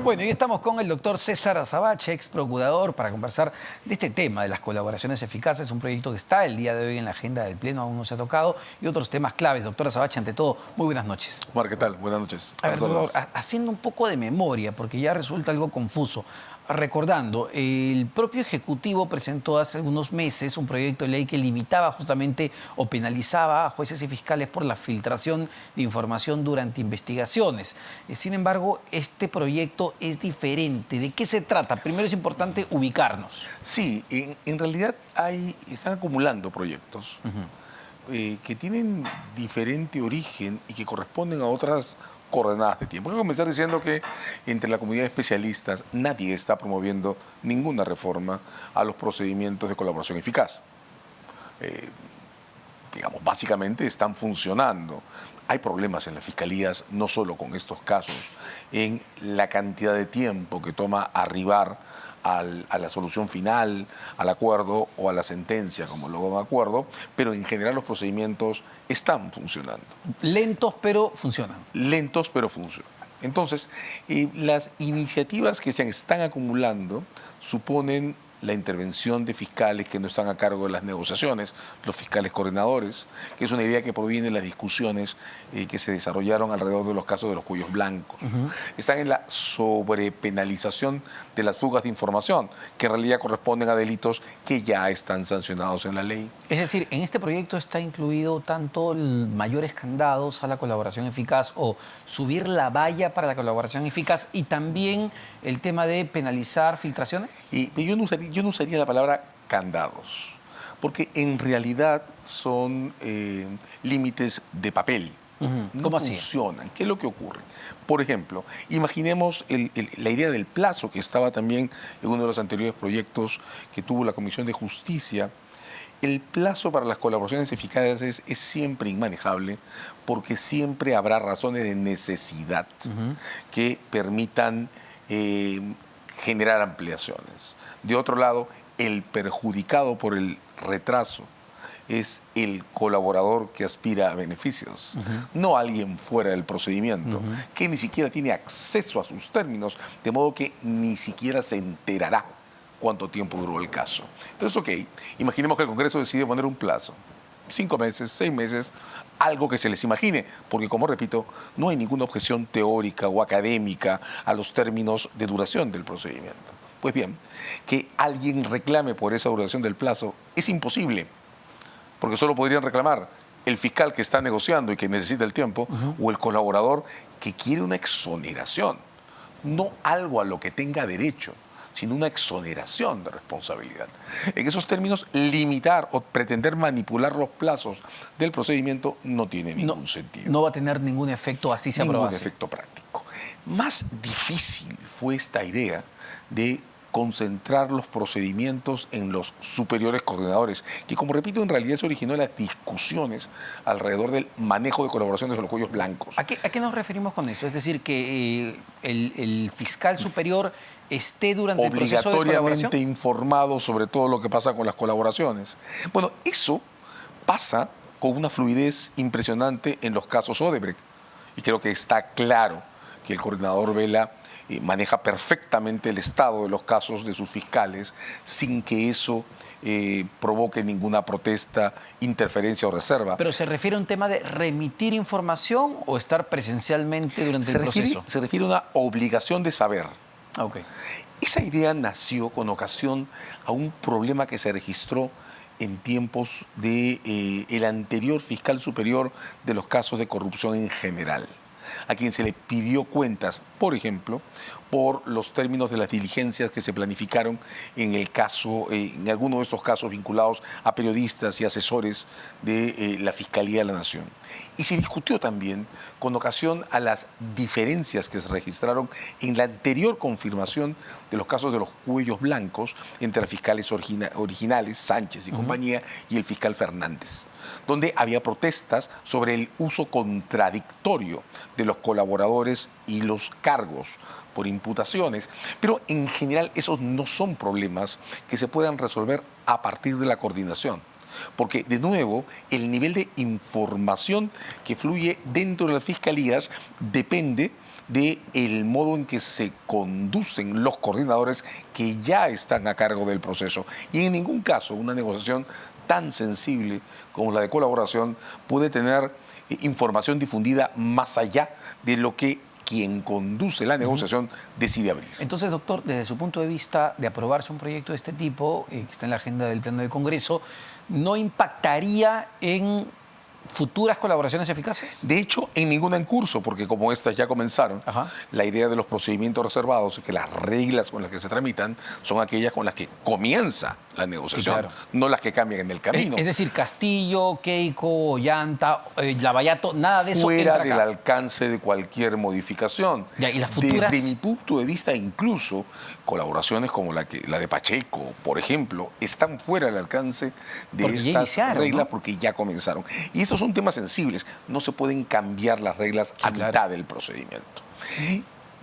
Bueno, y estamos con el doctor César Azabache, ex procurador, para conversar de este tema de las colaboraciones eficaces, un proyecto que está el día de hoy en la agenda del Pleno, aún no se ha tocado, y otros temas claves. Doctor Azabache, ante todo, muy buenas noches. Omar, ¿qué tal? Buenas noches. A ver, doctor, haciendo un poco de memoria, porque ya resulta algo confuso. Recordando, el propio Ejecutivo presentó hace algunos meses un proyecto de ley que limitaba justamente o penalizaba a jueces y fiscales por la filtración de información durante investigaciones. Sin embargo, este proyecto es diferente. ¿De qué se trata? Primero es importante ubicarnos. Sí, en realidad están acumulando proyectos que tienen diferente origen y que corresponden a otras coordenadas de tiempo. Voy a comenzar diciendo que entre la comunidad de especialistas nadie está promoviendo ninguna reforma a los procedimientos de colaboración eficaz. Digamos, básicamente están funcionando. Hay problemas en las fiscalías, no solo con estos casos, en la cantidad de tiempo que toma arribar a la solución final, al acuerdo o a la sentencia, como luego un acuerdo, pero en general los procedimientos están funcionando. Lentos, pero funcionan. Lentos, pero funcionan. Entonces, las iniciativas que se están acumulando suponen la intervención de fiscales que no están a cargo de las negociaciones, los fiscales coordinadores, que es una idea que proviene de las discusiones que se desarrollaron alrededor de los casos de los cuellos blancos. Están en la sobrepenalización de las fugas de información, que en realidad corresponden a delitos que ya están sancionados en la ley. Es decir, en este proyecto está incluido tanto mayores candados a la colaboración eficaz o subir la valla para la colaboración eficaz y también el tema de penalizar filtraciones. Y yo no usaría la palabra candados, porque en realidad son límites de papel. No ¿Cómo así? funcionan. ¿Qué es lo que ocurre? Por ejemplo, imaginemos la idea del plazo que estaba también en uno de los anteriores proyectos que tuvo la Comisión de Justicia. El plazo para las colaboraciones eficaces es siempre inmanejable porque siempre habrá razones de necesidad que permitan generar ampliaciones. De otro lado, el perjudicado por el retraso es el colaborador que aspira a beneficios, no alguien fuera del procedimiento, que ni siquiera tiene acceso a sus términos, de modo que ni siquiera se enterará cuánto tiempo duró el caso. Entonces, ok, imaginemos que el Congreso decide poner un plazo, 5 meses, 6 meses, algo que se les imagine, porque como repito, no hay ninguna objeción teórica o académica a los términos de duración del procedimiento. Pues bien, que alguien reclame por esa duración del plazo es imposible, porque solo podrían reclamar el fiscal que está negociando y que necesita el tiempo o el colaborador que quiere una exoneración, no algo a lo que tenga derecho, sino una exoneración de responsabilidad. En esos términos, limitar o pretender manipular los plazos del procedimiento no tiene ningún sentido. No va a tener ningún efecto así se aprobase. Ningún efecto práctico. Más difícil fue esta idea de concentrar los procedimientos en los superiores coordinadores, que como repito, en realidad se originó en las discusiones alrededor del manejo de colaboraciones de los cuellos blancos. ¿A qué nos referimos con eso? Es decir, que el fiscal superior esté durante el proceso de colaboración. Obligatoriamente informado sobre todo lo que pasa con las colaboraciones. Bueno, eso pasa con una fluidez impresionante en los casos Odebrecht. Y creo que está claro que el coordinador Vela maneja perfectamente el estado de los casos de sus fiscales sin que eso provoque ninguna protesta, interferencia o reserva. ¿Pero se refiere a un tema de remitir información o estar presencialmente durante el proceso? Se refiere a una obligación de saber. Okay. Esa idea nació con ocasión a un problema que se registró en tiempos del anterior fiscal superior de los casos de corrupción en general, a quien se le pidió cuentas, por ejemplo, por los términos de las diligencias que se planificaron en el caso, en alguno de estos casos vinculados a periodistas y asesores de la Fiscalía de la Nación. Y se discutió también con ocasión a las diferencias que se registraron en la anterior confirmación de los casos de los cuellos blancos entre las fiscales originales, Sánchez y compañía, y el fiscal Fernández, donde había protestas sobre el uso contradictorio de los colaboradores y los cargos por imputaciones, pero en general esos no son problemas que se puedan resolver a partir de la coordinación. Porque, de nuevo, el nivel de información que fluye dentro de las fiscalías depende del modo en que se conducen los coordinadores que ya están a cargo del proceso. Y en ningún caso una negociación tan sensible como la de colaboración puede tener información difundida más allá de lo que quien conduce la negociación decide abrir. Entonces, doctor, desde su punto de vista de aprobarse un proyecto de este tipo, que está en la agenda del Pleno del Congreso, ¿no impactaría en futuras colaboraciones eficaces? De hecho, en ninguna en curso, porque como estas ya comenzaron, Ajá. la idea de los procedimientos reservados es que las reglas con las que se tramitan son aquellas con las que comienza la negociación, Sí, claro. no las que cambian en el camino. Es decir, Castillo, Keiko, Ollanta, Lavallato, nada de eso Fuera entra del acá. alcance de cualquier modificación. Ya, ¿y las futuras? Desde mi punto de vista, incluso colaboraciones como la de Pacheco, por ejemplo, están fuera del alcance de Porque ya estas iniciaron, reglas, ¿no? porque ya comenzaron. Y estos son temas sensibles. No se pueden cambiar las reglas a claro. mitad del procedimiento.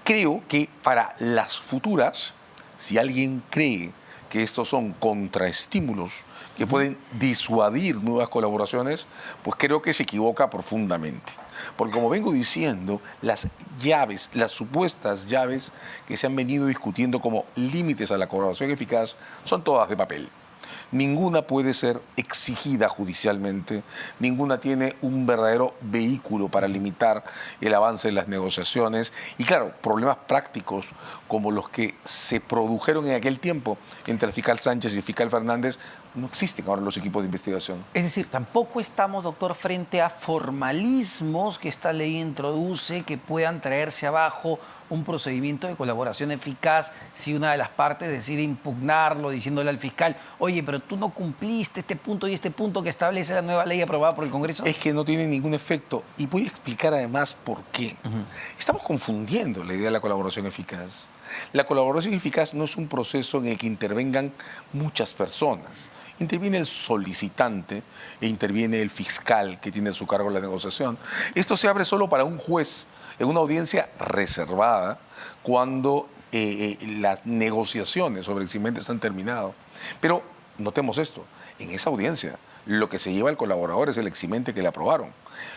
Creo que para las futuras, si alguien cree que estos son contraestímulos que pueden disuadir nuevas colaboraciones, pues creo que se equivoca profundamente. Porque como vengo diciendo, las llaves, las supuestas llaves que se han venido discutiendo como límites a la colaboración eficaz, son todas de papel. Ninguna puede ser exigida judicialmente, ninguna tiene un verdadero vehículo para limitar el avance de las negociaciones. Y claro, problemas prácticos como los que se produjeron en aquel tiempo entre el fiscal Sánchez y el fiscal Fernández no existen ahora en los equipos de investigación. Es decir, tampoco estamos, doctor, frente a formalismos que esta ley introduce que puedan traerse abajo un procedimiento de colaboración eficaz si una de las partes decide impugnarlo, diciéndole al fiscal, oye, pero tú no cumpliste este punto y este punto que establece la nueva ley aprobada por el Congreso. Es que no tiene ningún efecto. Y voy a explicar además por qué. Estamos confundiendo la idea de la colaboración eficaz. La colaboración eficaz no es un proceso en el que intervengan muchas personas. Interviene el solicitante e interviene el fiscal que tiene a su cargo la negociación. Esto se abre solo para un juez en una audiencia reservada cuando las negociaciones sobre eximentes han terminado. Pero notemos esto, en esa audiencia lo que se lleva al colaborador es el eximente que le aprobaron.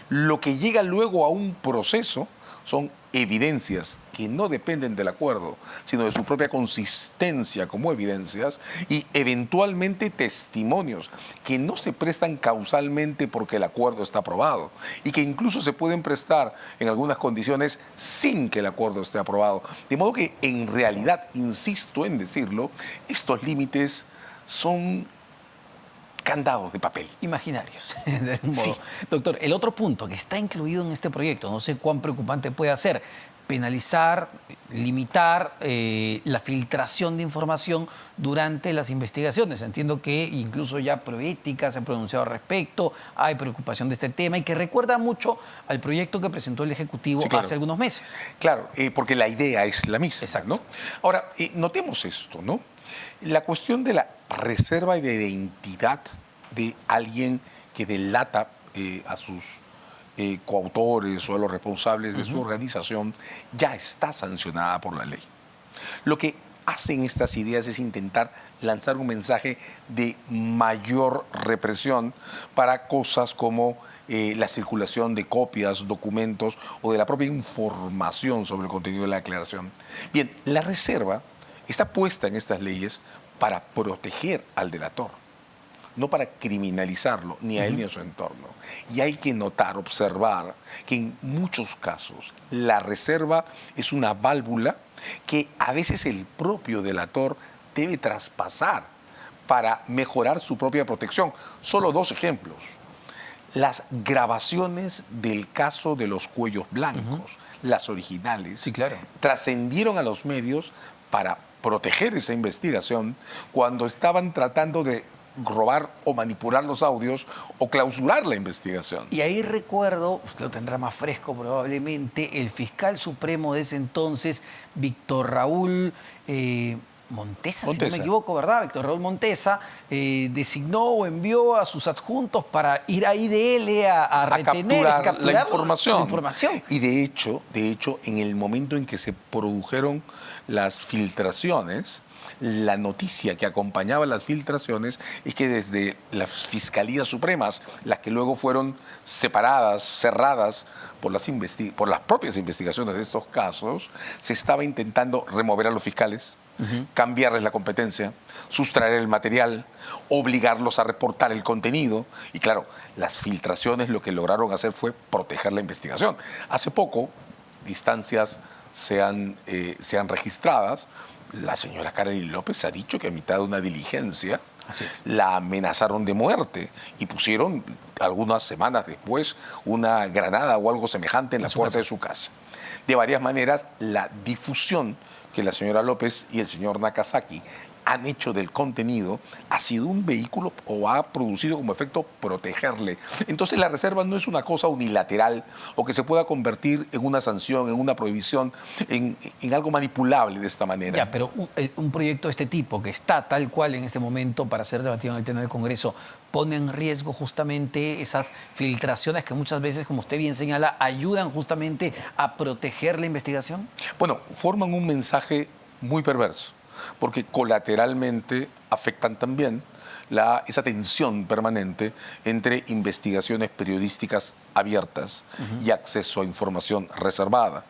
Lo que llega luego a un proceso son evidencias que no dependen del acuerdo, sino de su propia consistencia como evidencias y eventualmente testimonios que no se prestan causalmente porque el acuerdo está aprobado y que incluso se pueden prestar en algunas condiciones sin que el acuerdo esté aprobado. De modo que en realidad, insisto en decirlo, estos límites son candados de papel. Imaginarios, de algún modo. Sí. Doctor, el otro punto que está incluido en este proyecto, no sé cuán preocupante puede ser, penalizar, limitar la filtración de información durante las investigaciones. Entiendo que incluso ya Proética se ha pronunciado al respecto, hay preocupación de este tema y que recuerda mucho al proyecto que presentó el Ejecutivo Sí, claro. hace algunos meses. Claro, porque la idea es la misma. Exacto. ¿No? Ahora, notemos esto, ¿no? La cuestión de la reserva y de identidad de alguien que delata a sus coautores o a los responsables de su organización ya está sancionada por la ley. Lo que hacen estas ideas es intentar lanzar un mensaje de mayor represión para cosas como la circulación de copias, documentos o de la propia información sobre el contenido de la declaración. Bien, la reserva está puesta en estas leyes para proteger al delator, no para criminalizarlo, ni a él ni a su entorno. Y hay que notar, observar, que en muchos casos la reserva es una válvula que a veces el propio delator debe traspasar para mejorar su propia protección. Solo dos ejemplos. Las grabaciones del caso de los cuellos blancos, las originales, Sí, claro. trascendieron a los medios para proteger esa investigación cuando estaban tratando de robar o manipular los audios o clausurar la investigación. Y ahí recuerdo, usted lo tendrá más fresco probablemente, el fiscal supremo de ese entonces, Víctor Raúl Montesa, si no me equivoco, ¿verdad? Víctor Raúl Montesa designó o envió a sus adjuntos para ir a IDL a retener, a capturar la información. la información. Y de hecho, en el momento en que se produjeron las filtraciones, La noticia que acompañaba las filtraciones es que desde las fiscalías supremas, las que luego fueron separadas, cerradas por por las propias investigaciones de estos casos, se estaba intentando remover a los fiscales, cambiarles la competencia, sustraer el material, obligarlos a reportar el contenido. Y claro, las filtraciones lo que lograron hacer fue proteger la investigación. Hace poco, distancias sean registradas, la señora Karen López ha dicho que a mitad de una diligencia la amenazaron de muerte y pusieron algunas semanas después una granada o algo semejante en la puerta de su casa. De varias maneras, la difusión que la señora López y el señor Nakazaki han hecho del contenido ha sido un vehículo o ha producido como efecto protegerle. Entonces la reserva no es una cosa unilateral o que se pueda convertir en una sanción, en una prohibición, en algo manipulable de esta manera. Ya, pero un proyecto de este tipo, que está tal cual en este momento para ser debatido en el Pleno del Congreso, pone en riesgo justamente esas filtraciones que muchas veces, como usted bien señala, ayudan justamente a proteger la investigación. Bueno, forman un mensaje muy perverso, porque colateralmente afectan también esa tensión permanente entre investigaciones periodísticas abiertas y acceso a información reservada.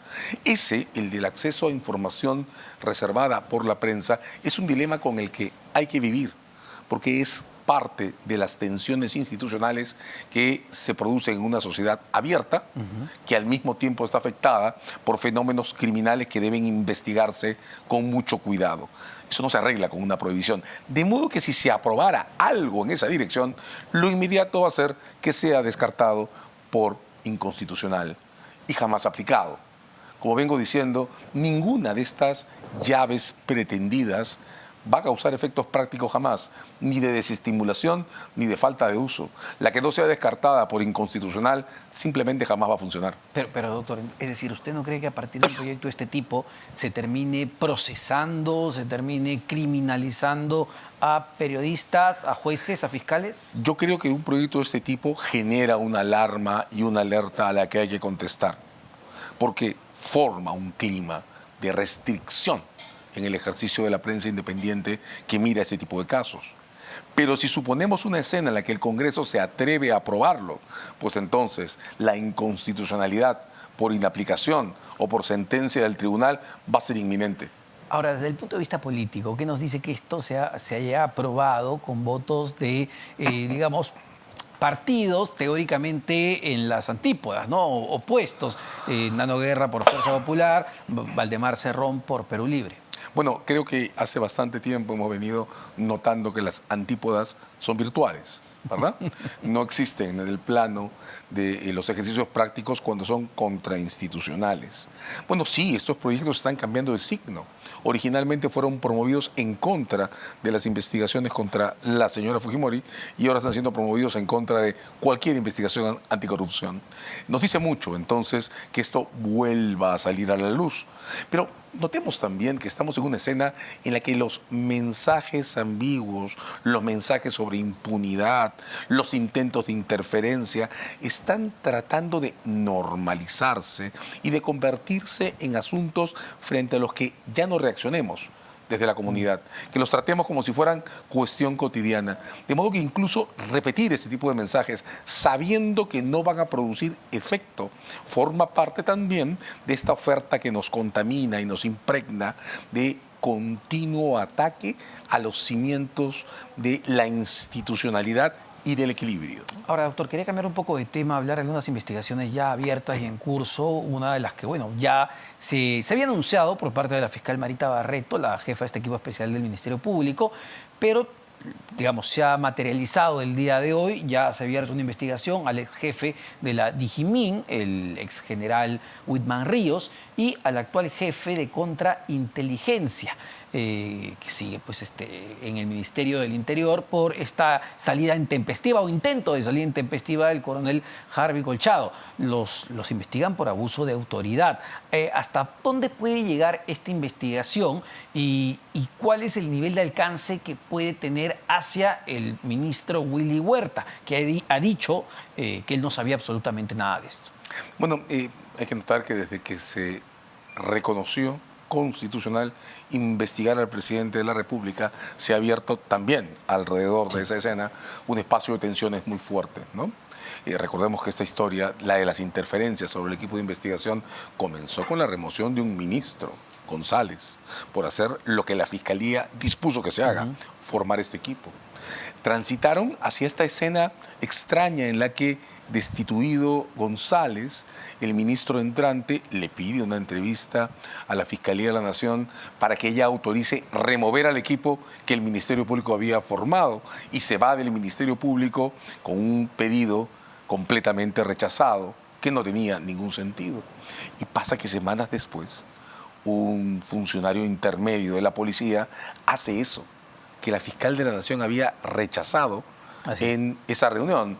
El del acceso a información reservada por la prensa, es un dilema con el que hay que vivir, porque es parte de las tensiones institucionales que se producen en una sociedad abierta, que al mismo tiempo está afectada por fenómenos criminales que deben investigarse con mucho cuidado. Eso no se arregla con una prohibición. De modo que si se aprobara algo en esa dirección, lo inmediato va a ser que sea descartado por inconstitucional y jamás aplicado. Como vengo diciendo, ninguna de estas llaves pretendidas va a causar efectos prácticos jamás, ni de desestimulación ni de falta de uso. La que no sea descartada por inconstitucional simplemente jamás va a funcionar. Pero doctor, es decir, ¿usted no cree que a partir de un proyecto de este tipo se termine procesando, se termine criminalizando a periodistas, a jueces, a fiscales? Yo creo que un proyecto de este tipo genera una alarma y una alerta a la que hay que contestar, porque forma un clima de restricción en el ejercicio de la prensa independiente que mira este tipo de casos. Pero si suponemos una escena en la que el Congreso se atreve a aprobarlo, pues entonces la inconstitucionalidad por inaplicación o por sentencia del tribunal va a ser inminente. Ahora, desde el punto de vista político, ¿qué nos dice que esto se haya aprobado con votos de, digamos, partidos teóricamente en las antípodas, ¿no? Opuestos? Nano Guerra por Fuerza Popular, Valdemar Cerrón por Perú Libre. Bueno, creo que hace bastante tiempo hemos venido notando que las antípodas son virtuales, ¿verdad? No existen en el plano de los ejercicios prácticos cuando son contrainstitucionales. Bueno, sí, estos proyectos están cambiando de signo. Originalmente fueron promovidos en contra de las investigaciones contra la señora Fujimori y ahora están siendo promovidos en contra de cualquier investigación anticorrupción. Nos dice mucho, entonces, que esto vuelva a salir a la luz. Pero notemos también que estamos en una escena en la que los mensajes ambiguos, los mensajes sobre impunidad, los intentos de interferencia, están tratando de normalizarse y de convertirse en asuntos frente a los que ya no reaccionemos desde la comunidad, que los tratemos como si fueran cuestión cotidiana. De modo que incluso repetir ese tipo de mensajes, sabiendo que no van a producir efecto, forma parte también de esta oferta que nos contamina y nos impregna de continuo ataque a los cimientos de la institucionalidad y del equilibrio. Ahora, doctor, quería cambiar un poco de tema, hablar de algunas investigaciones ya abiertas y en curso. Una de las que, bueno, ya se había anunciado por parte de la fiscal Marita Barreto, la jefa de este equipo especial del Ministerio Público, pero, digamos, se ha materializado el día de hoy. Ya se ha abierto una investigación al ex jefe de la Digimin, el ex general Whitman Ríos, y al actual jefe de contrainteligencia, que sigue pues, en el Ministerio del Interior por esta salida intempestiva o intento de salida intempestiva del coronel Harvey Colchado. Los investigan por abuso de autoridad. ¿Hasta dónde puede llegar esta investigación y cuál es el nivel de alcance que puede tener hacia el ministro Willy Huerta, que ha dicho que él no sabía absolutamente nada de esto? Bueno, hay que notar que desde que se reconoció constitucional investigar al presidente de la República, se ha abierto también alrededor de esa escena un espacio de tensiones muy fuerte, ¿no? Recordemos que esta historia, la de las interferencias sobre el equipo de investigación, comenzó con la remoción de un ministro, González, por hacer lo que la Fiscalía dispuso que se haga, formar este equipo. Transitaron hacia esta escena extraña en la que, destituido González, el ministro entrante le pide una entrevista a la Fiscalía de la Nación para que ella autorice remover al equipo que el Ministerio Público había formado, y se va del Ministerio Público con un pedido completamente rechazado que no tenía ningún sentido. Y pasa que semanas después un funcionario intermedio de la policía hace eso que la fiscal de la Nación había rechazado en esa reunión,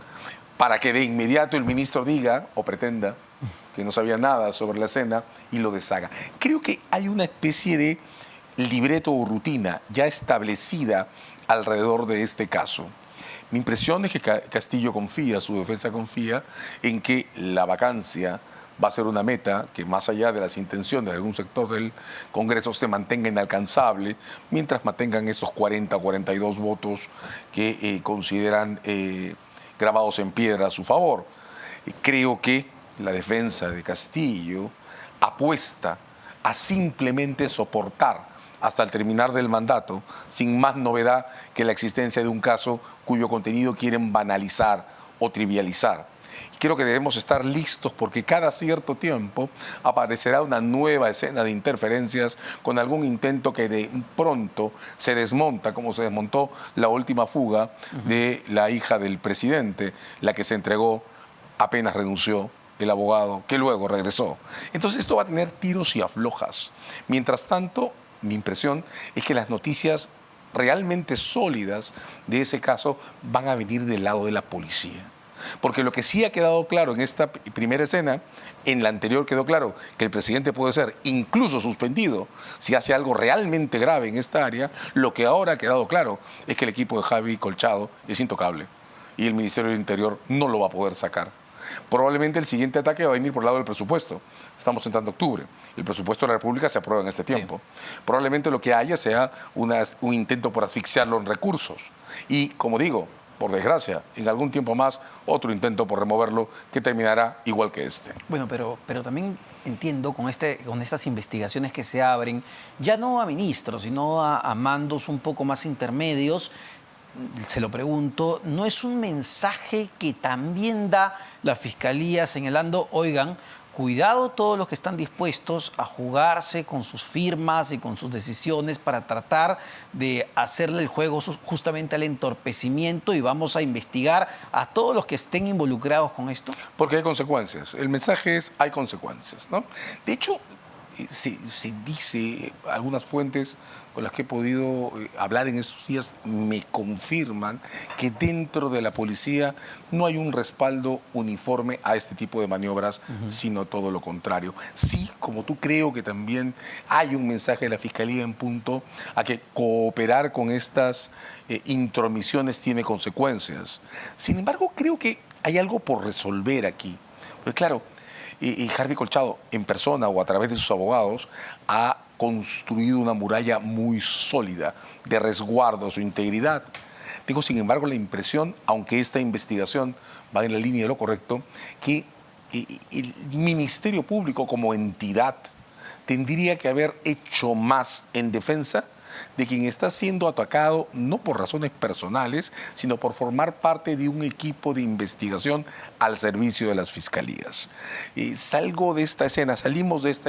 para que de inmediato el ministro diga o pretenda que no sabía nada sobre la escena y lo deshaga. Creo que hay una especie de libreto o rutina ya establecida alrededor de este caso. Mi impresión es que Castillo confía, su defensa confía, en que la vacancia va a ser una meta que, más allá de las intenciones de algún sector del Congreso, se mantenga inalcanzable mientras mantengan esos 40 o 42 votos que consideran grabados en piedra a su favor. Creo que la defensa de Castillo apuesta a simplemente soportar hasta el terminar del mandato, sin más novedad que la existencia de un caso cuyo contenido quieren banalizar o trivializar. Creo que debemos estar listos porque cada cierto tiempo aparecerá una nueva escena de interferencias con algún intento que de pronto se desmonta, como se desmontó la última fuga de la hija del presidente, la que se entregó apenas renunció el abogado, que luego regresó. Entonces esto va a tener tiros y aflojas. Mientras tanto, mi impresión es que las noticias realmente sólidas de ese caso van a venir del lado de la policía. Porque lo que sí ha quedado claro en esta primera escena, en la anterior quedó claro que el presidente puede ser incluso suspendido si hace algo realmente grave en esta área. Lo que ahora ha quedado claro es que el equipo de Javi Colchado es intocable y el Ministerio del Interior no lo va a poder sacar. Probablemente el siguiente ataque va a venir por el lado del presupuesto. Estamos entrando a octubre. El presupuesto de la República se aprueba en este tiempo. Sí. Probablemente lo que haya sea un intento por asfixiarlo en recursos. Y, como digo, por desgracia, en algún tiempo más, otro intento por removerlo que terminará igual que este. Bueno, pero también entiendo con estas investigaciones que se abren, ya no a ministros, sino a mandos un poco más intermedios. Se lo pregunto, ¿no es un mensaje que también da la Fiscalía señalando, oigan, cuidado todos los que están dispuestos a jugarse con sus firmas y con sus decisiones para tratar de hacerle el juego justamente al entorpecimiento, y vamos a investigar a todos los que estén involucrados con esto? Porque hay consecuencias. El mensaje es, hay consecuencias, ¿no? De hecho, se dice, algunas fuentes con las que he podido hablar en estos días me confirman que dentro de la policía no hay un respaldo uniforme a este tipo de maniobras, sino todo lo contrario. Sí, como tú, creo que también hay un mensaje de la Fiscalía en punto a que cooperar con estas intromisiones tiene consecuencias. Sin embargo, creo que hay algo por resolver aquí. Pues claro, y Harvey Colchado, en persona o a través de sus abogados, ha construido una muralla muy sólida de resguardo a su integridad. Tengo, sin embargo, la impresión, aunque esta investigación va en la línea de lo correcto, que el Ministerio Público como entidad tendría que haber hecho más en defensa de quien está siendo atacado, no por razones personales, sino por formar parte de un equipo de investigación al servicio de las fiscalías. Salimos de esta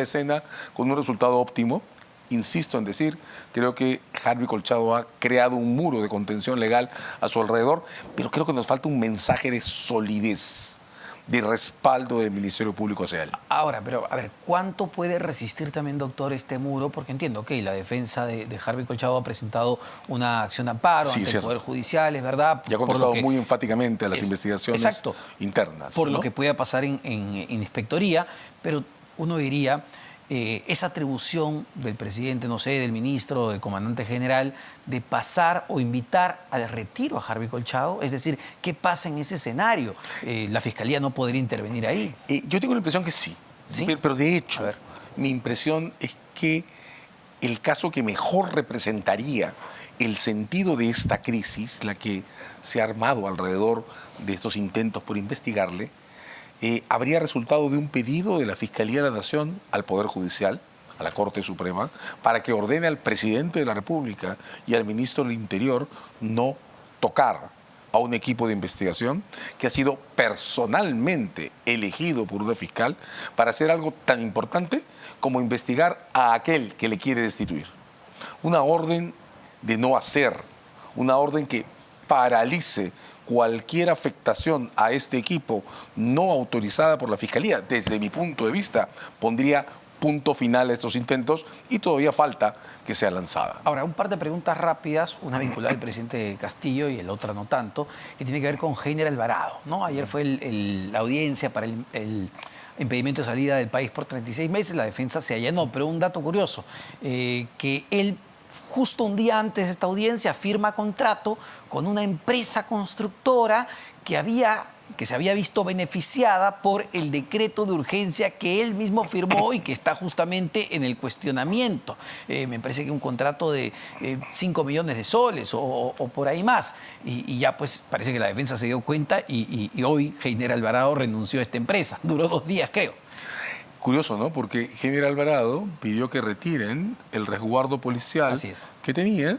escena con un resultado óptimo. Insisto en decir, creo que Harvey Colchado ha creado un muro de contención legal a su alrededor, pero creo que nos falta un mensaje de solidez, de respaldo del Ministerio Público hacia él. Ahora, pero a ver, ¿cuánto puede resistir también, doctor, este muro? Porque entiendo que la defensa de Harvey Colchado ha presentado una acción de amparo ante el Poder Judicial, es verdad. Y ha contestado muy enfáticamente a las investigaciones internas. Por lo que pueda pasar en inspectoría, pero uno diría, esa atribución del presidente, no sé, del ministro, del comandante general, de pasar o invitar al retiro a Harvey Colchado, es decir, ¿qué pasa en ese escenario? ¿La Fiscalía no podría intervenir ahí? Yo tengo la impresión que sí, pero de hecho, mi impresión es que el caso que mejor representaría el sentido de esta crisis, la que se ha armado alrededor de estos intentos por investigarle, habría resultado de un pedido de la Fiscalía de la Nación al Poder Judicial, a la Corte Suprema, para que ordene al presidente de la República y al ministro del Interior no tocar a un equipo de investigación que ha sido personalmente elegido por una fiscal para hacer algo tan importante como investigar a aquel que le quiere destituir. Una orden de no hacer, una orden que paralice cualquier afectación a este equipo no autorizada por la Fiscalía, desde mi punto de vista, pondría punto final a estos intentos y todavía falta que sea lanzada. Ahora, un par de preguntas rápidas, una vinculada al presidente Castillo y la otra no tanto, que tiene que ver con Heiner Alvarado, ¿no? Ayer fue la audiencia para el impedimento de salida del país por 36 meses, la defensa se allanó, pero un dato curioso, que él justo un día antes de esta audiencia firma contrato con una empresa constructora que se había visto beneficiada por el decreto de urgencia que él mismo firmó y que está justamente en el cuestionamiento. Me parece que un contrato de 5 millones de soles o por ahí más. Y ya pues parece que la defensa se dio cuenta y hoy Heiner Alvarado renunció a esta empresa. Duró 2 días, creo. Curioso, ¿no? Porque Heiner Alvarado pidió que retiren el resguardo policial que tenía,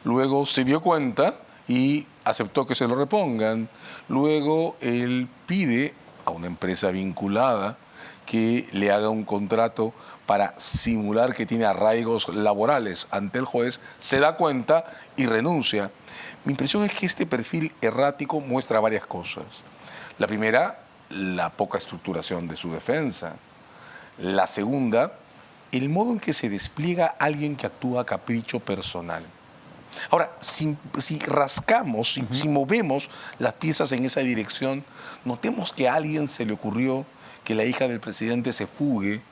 luego se dio cuenta y aceptó que se lo repongan. Luego él pide a una empresa vinculada que le haga un contrato para simular que tiene arraigos laborales ante el juez, se da cuenta y renuncia. Mi impresión es que este perfil errático muestra varias cosas. La primera, la poca estructuración de su defensa. La segunda, el modo en que se despliega alguien que actúa a capricho personal. Ahora, si rascamos, si movemos las piezas en esa dirección, notemos que a alguien se le ocurrió que la hija del presidente se fugue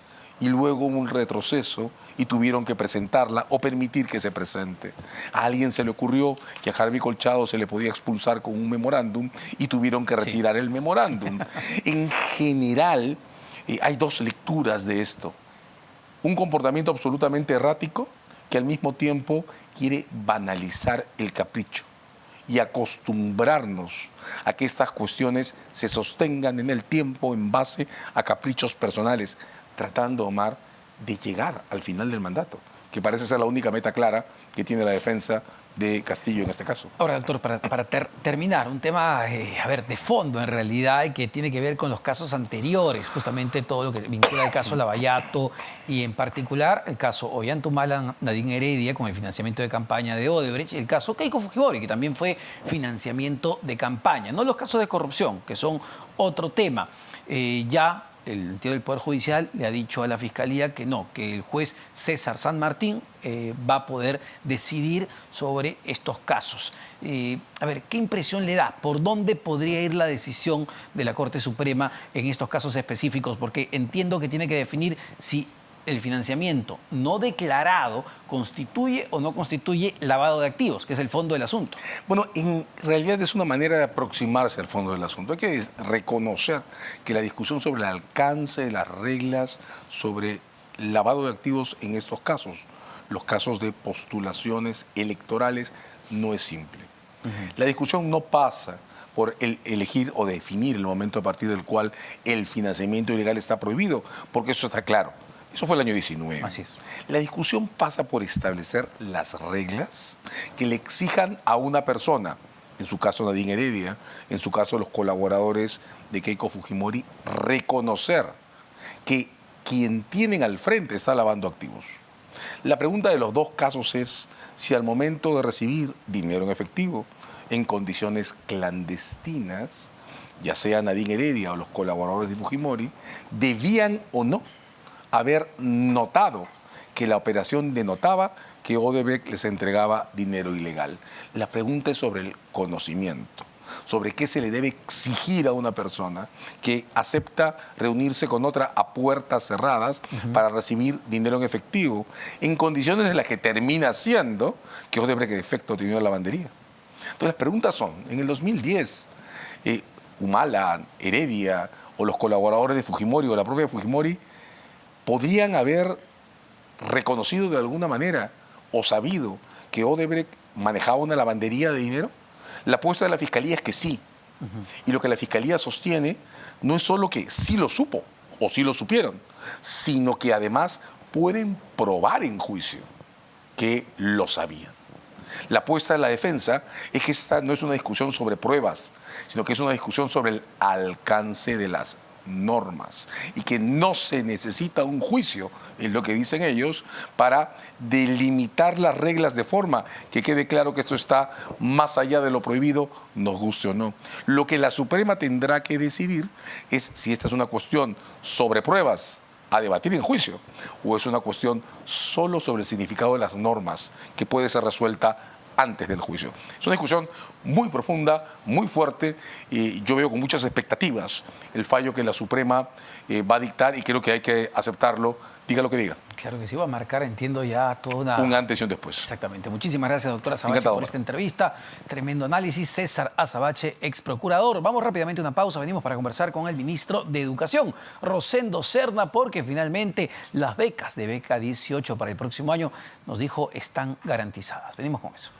y luego hubo un retroceso y tuvieron que presentarla o permitir que se presente. A alguien se le ocurrió que a Harvey Colchado se le podía expulsar con un memorándum y tuvieron que retirar el memorándum. En general, hay dos lecturas de esto. Un comportamiento absolutamente errático que al mismo tiempo quiere banalizar el capricho y acostumbrarnos a que estas cuestiones se sostengan en el tiempo en base a caprichos personales, tratando, Omar, de llegar al final del mandato, que parece ser la única meta clara que tiene la defensa de Castillo en este caso. Ahora, doctor, para terminar, un tema, de fondo en realidad, y que tiene que ver con los casos anteriores, justamente todo lo que vincula al caso Lavallato y en particular el caso Ollanta-Humala Nadine Heredia con el financiamiento de campaña de Odebrecht y el caso Keiko Fujimori, que también fue financiamiento de campaña. No los casos de corrupción, que son otro tema. Ya el entidad del Poder Judicial le ha dicho a la Fiscalía que no, que el juez César San Martín va a poder decidir sobre estos casos. ¿Qué impresión le da? ¿Por dónde podría ir la decisión de la Corte Suprema en estos casos específicos? Porque entiendo que tiene que definir si el financiamiento no declarado constituye o no constituye lavado de activos, que es el fondo del asunto. Bueno, en realidad es una manera de aproximarse al fondo del asunto. Hay que reconocer que la discusión sobre el alcance de las reglas sobre lavado de activos en estos casos, los casos de postulaciones electorales, no es simple. La discusión no pasa por elegir o definir el momento a partir del cual el financiamiento ilegal está prohibido, porque eso está claro. Eso fue el año 19. Así es. La discusión pasa por establecer las reglas que le exijan a una persona, en su caso Nadine Heredia, en su caso los colaboradores de Keiko Fujimori, reconocer que quien tienen al frente está lavando activos. La pregunta de los dos casos es si al momento de recibir dinero en efectivo, en condiciones clandestinas, ya sea Nadine Heredia o los colaboradores de Fujimori, debían o no haber notado que la operación denotaba que Odebrecht les entregaba dinero ilegal. La pregunta es sobre el conocimiento, sobre qué se le debe exigir a una persona que acepta reunirse con otra a puertas cerradas para recibir dinero en efectivo, en condiciones en las que termina siendo que Odebrecht en efecto tenía la lavandería. Entonces las preguntas son, en el 2010, Humala, Heredia o los colaboradores de Fujimori o la propia Fujimori podían haber reconocido de alguna manera o sabido que Odebrecht manejaba una lavandería de dinero? La apuesta de la Fiscalía es que sí. Y lo que la Fiscalía sostiene no es solo que sí lo supo o sí lo supieron, sino que además pueden probar en juicio que lo sabían. La apuesta de la defensa es que esta no es una discusión sobre pruebas, sino que es una discusión sobre el alcance de las normas y que no se necesita un juicio, es lo que dicen ellos, para delimitar las reglas de forma que quede claro que esto está más allá de lo prohibido, nos guste o no. Lo que la Suprema tendrá que decidir es si esta es una cuestión sobre pruebas a debatir en juicio o es una cuestión solo sobre el significado de las normas que puede ser resuelta antes del juicio. Es una discusión muy profunda, muy fuerte, y yo veo con muchas expectativas el fallo que la Suprema va a dictar y creo que hay que aceptarlo, diga lo que diga. Claro que sí, va a marcar, entiendo, ya toda una... Un antes y un después. Exactamente. Muchísimas gracias, doctora Azabache, Encantado, por esta entrevista. Tremendo análisis. César Azabache, ex procurador. Vamos rápidamente a una pausa. Venimos para conversar con el ministro de Educación, Rosendo Serna, porque finalmente las becas de Beca 18 para el próximo año, nos dijo, están garantizadas. Venimos con eso.